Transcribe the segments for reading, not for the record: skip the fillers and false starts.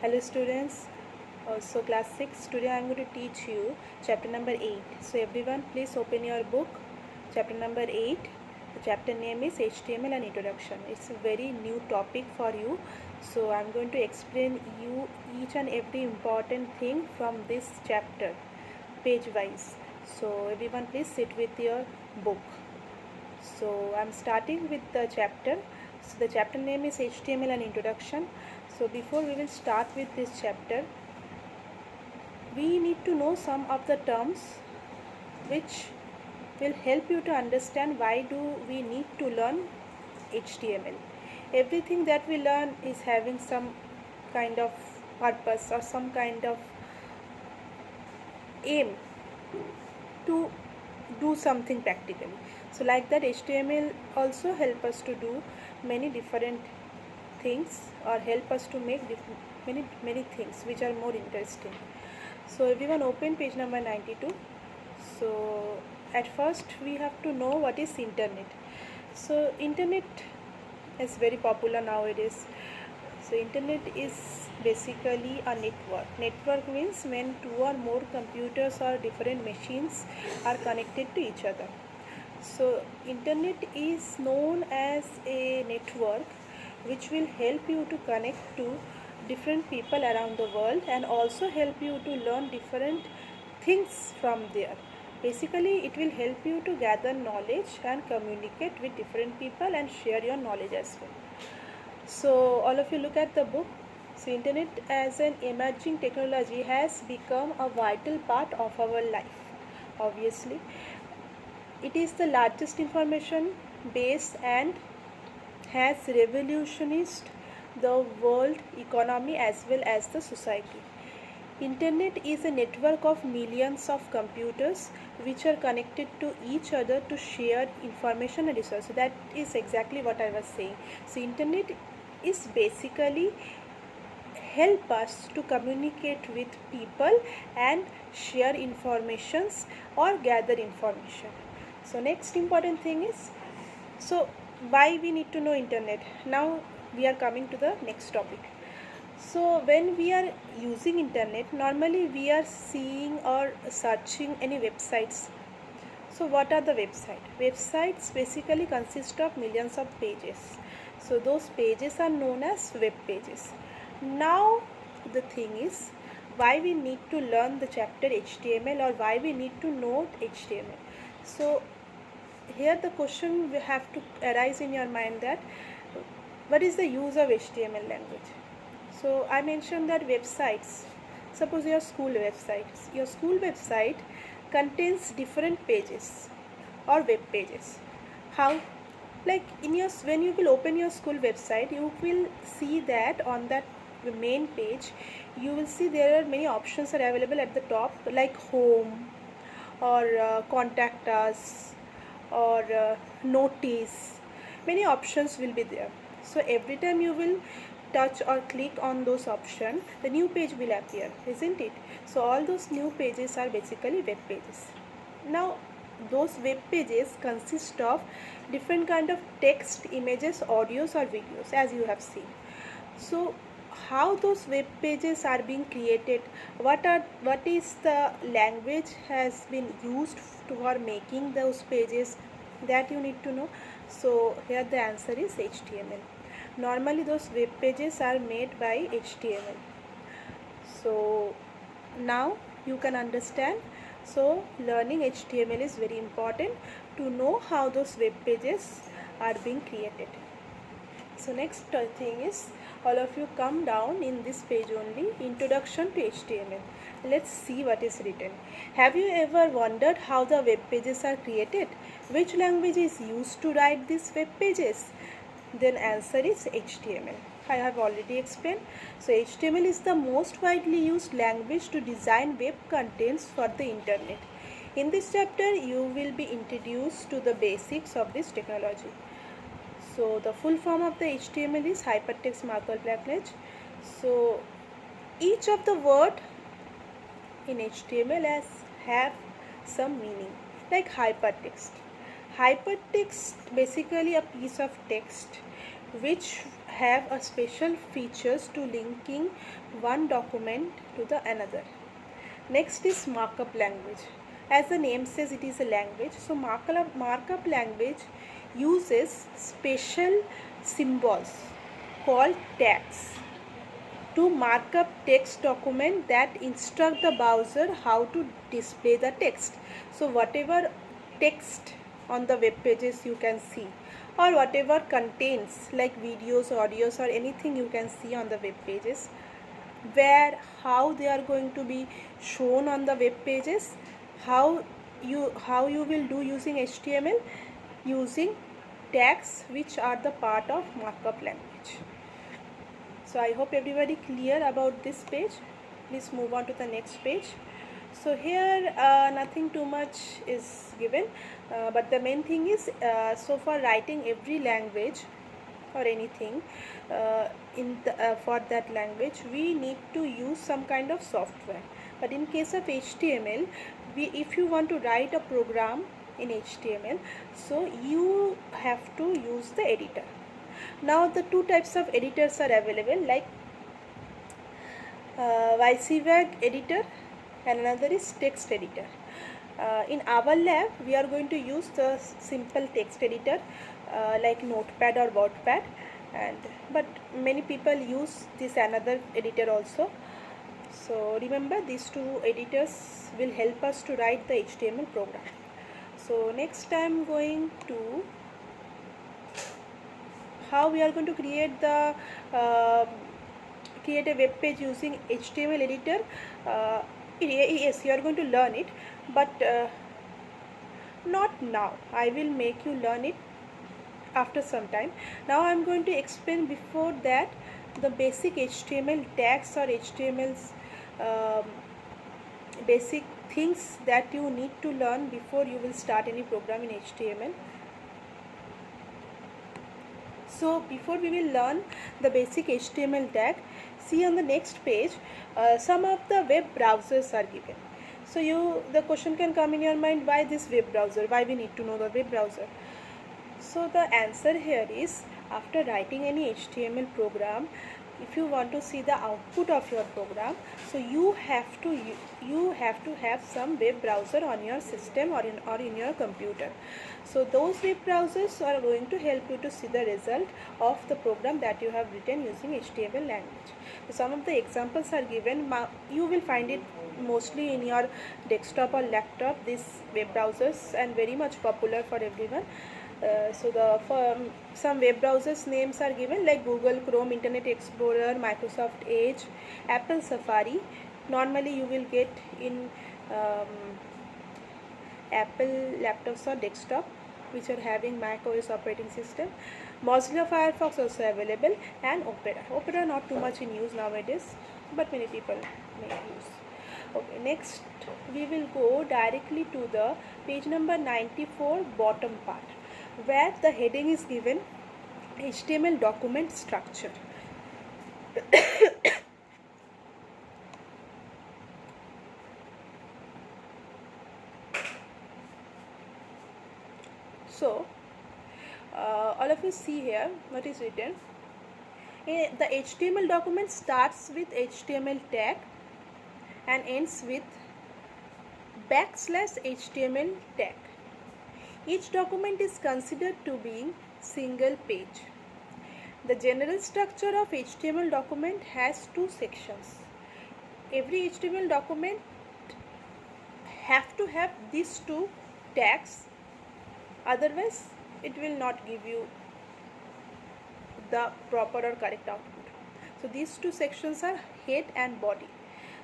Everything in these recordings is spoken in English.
Hello students, so class 6, today I am going to teach you chapter number 8. So everyone please open your book, chapter number 8. The chapter name is HTML and Introduction. It's a very new topic for you. So I am going to explain you each and every important thing from this chapter, page wise. So everyone please sit with your book. So I am starting with the chapter. So the chapter name is HTML and Introduction. So before we will start with this chapter, we need to know some of the terms which will help you to understand why do we need to learn HTML. Everything that we learn is having some kind of purpose or some kind of aim to do something practically. So like that, HTML also help us to do many different things or help us to make many things which are more interesting. So everyone open page number 92. So at first we have to know what is internet. So internet is very popular nowadays. So internet is basically a network. Network means when two or more computers or different machines are connected to each other. So internet is known as a network which will help you to connect to different people around the world and also help you to learn different things from there. Basically, it will help you to gather knowledge and communicate with different people and share your knowledge as well. So all of you look at the book. So internet as an emerging technology has become a vital part of our life. Obviously, it is the largest information base and has revolutionized the world economy as well as the society. Internet is a network of millions of computers which are connected to each other to share information and resources. So that is exactly what I was saying. So internet is basically help us to communicate with people and share informations or gather information. So next important thing is, so why we need to know internet. Now we are coming to the next topic. So when we are using internet, normally we are seeing or searching any websites. So what are the websites? Websites basically consist of millions of pages. So those pages are known as web pages. Now the thing is, why we need to learn the chapter HTML or why we need to know HTML. So here the question will have to arise in your mind that what is the use of HTML language. So I mentioned that websites, suppose your school website contains different pages or web pages. How? Like when you will open your school website, you will see that on that main page you will see there are many options are available at the top, like home or contact us or notice. Many options will be there. So every time you will touch or click on those options, the new page will appear, isn't it? So all those new pages are basically web pages. Now those web pages consist of different kind of text, images, audios or videos, as you have seen. So how those web pages are being created, what is the language has been used for making those pages, that you need to know. So here the answer is HTML. Normally those web pages are made by HTML. So now you can understand. So learning HTML is very important to know how those web pages are being created. So next thing is, all of you come down in this page only, Introduction to HTML. Let's see what is written. Have you ever wondered how the web pages are created? Which language is used to write these web pages? Then answer is HTML. I have already explained. So HTML is the most widely used language to design web contents for the internet. In this chapter, you will be introduced to the basics of this technology. So the full form of the HTML is Hypertext Markup Language. So each of the word in HTML have some meaning, like hypertext. Hypertext basically a piece of text which have a special features to linking one document to the another. Next is markup language. As the name says, it is a language. So markup language uses special symbols called tags to mark up text document that instruct the browser how to display the text. So whatever text on the web pages you can see, or whatever contains like videos, audios, or anything you can see on the web pages, where how they are going to be shown on the web pages, how you will do using HTML, using tags which are the part of markup language. So I hope everybody clear about this page. Please move on to the next page. So here nothing too much is given, but the main thing is, so for writing every language or anything for that language, we need to use some kind of software. But in case of HTML, if you want to write a program in HTML, so you have to use the editor. Now the two types of editors are available, like WYSIWYG editor and another is text editor. In our lab, we are going to use the simple text editor like Notepad or WordPad, but many people use this another editor also. So remember, these two editors will help us to write the HTML program. So next I am going to how we are going to create the create a web page using HTML editor. Yes, you are going to learn it, but not now. I will make you learn it after some time. Now I am going to explain before that the basic HTML tags or HTML's basic things that you need to learn before you will start any program in HTML. So before we will learn the basic HTML tag, see on the next page, some of the web browsers are given. So the question can come in your mind, why this web browser? Why we need to know the web browser? So the answer here is, after writing any HTML program, if you want to see the output of your program, so you have to have some web browser on your system or in your computer. So those web browsers are going to help you to see the result of the program that you have written using HTML language. So some of the examples are given. You will find it mostly in your desktop or laptop, these web browsers, and very much popular for everyone. Some web browsers names are given, like Google Chrome, Internet Explorer, Microsoft Edge, Apple Safari. Normally you will get in Apple laptops or desktop which are having Mac OS operating system. Mozilla Firefox also available, and Opera not too much in use nowadays, but many people may use. Okay, next we will go directly to the page number 94 bottom part, where the heading is given HTML document structure. So all of you see here what is written. The HTML document starts with HTML tag and ends with \HTML tag. Each document is considered to be single page. The general structure of HTML document has two sections. Every HTML document have to have these two tags, otherwise it will not give you the proper or correct output. So these two sections are head and body.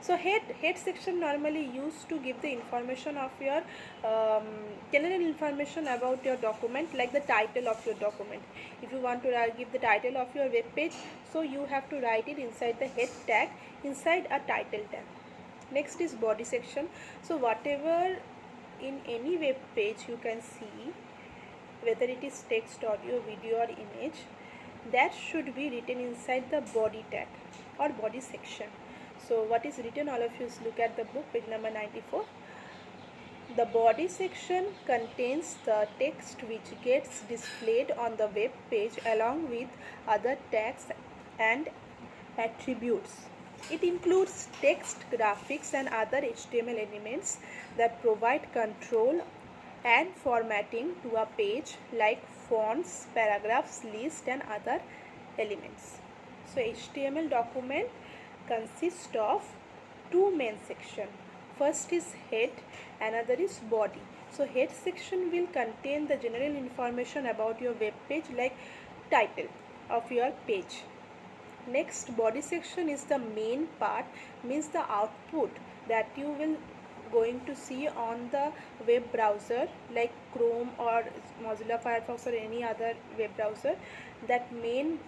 So head section normally used to give the information of your general information about your document, like the title of your document. If you want to give the title of your web page, so you have to write it inside the head tag, inside a title tag. Next is body section. So whatever in any web page you can see, whether it is text, audio, video or image, that should be written inside the body tag or body section. So what is written, all of you look at the book, page number 94. The body section contains the text which gets displayed on the web page along with other tags and attributes. It includes text, graphics and other HTML elements that provide control and formatting to a page like fonts, paragraphs, lists and other elements. So HTML document consists of two main sections. First is head, another is body. So head section will contain the general information about your web page like title of your page. Next, body section is the main part, means the output that you will going to see on the web browser like Chrome or Mozilla Firefox or any other web browser. That main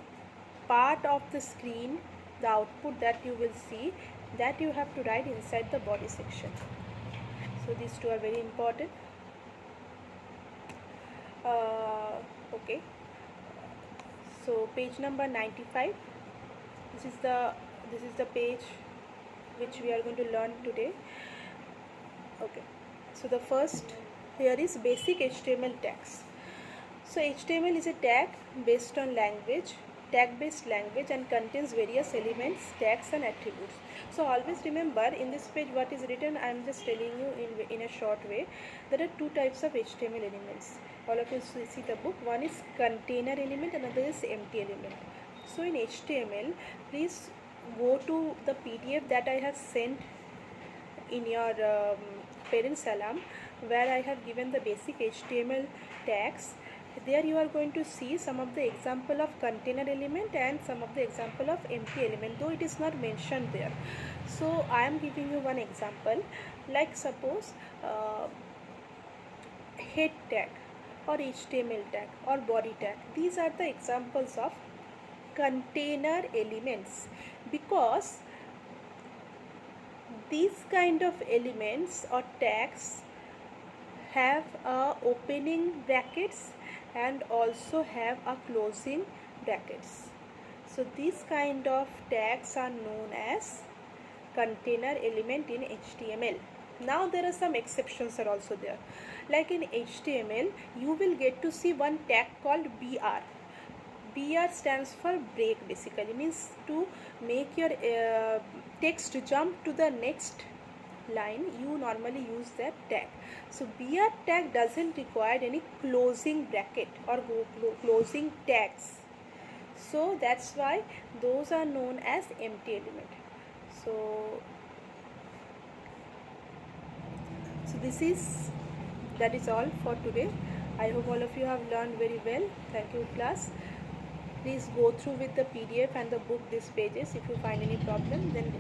part of the screen, the output that you will see, that you have to write inside the body section. So these two are very important. Okay, so page number 95. This is the page which we are going to learn today. Okay, so the first here is basic HTML tags. So HTML is a tag based on language, tag based language, and contains various elements, tags and attributes. So always remember, in this page what is written, I am just telling you in a short way. There are two types of HTML elements. All of you see the book. One is container element, another is empty element. So in HTML, please go to the PDF that I have sent in your parent salam, where I have given the basic HTML tags. There you are going to see some of the example of container element and some of the example of empty element, though it is not mentioned there. So I am giving you one example, like suppose head tag or HTML tag or body tag. These are the examples of container elements, because these kind of elements or tags have a opening brackets and also have a closing brackets. So these kind of tags are known as container element in HTML. Now there are some exceptions are also there. Like in HTML, you will get to see one tag called BR. BR stands for break, basically means to make your text jump to the next line. You normally use that tag. So BR tag doesn't require any closing bracket or closing tags. So that's why those are known as empty element. So that is all for today. I hope all of you have learned very well. Thank you, class. Please go through with the PDF and the book these pages. If you find any problem, then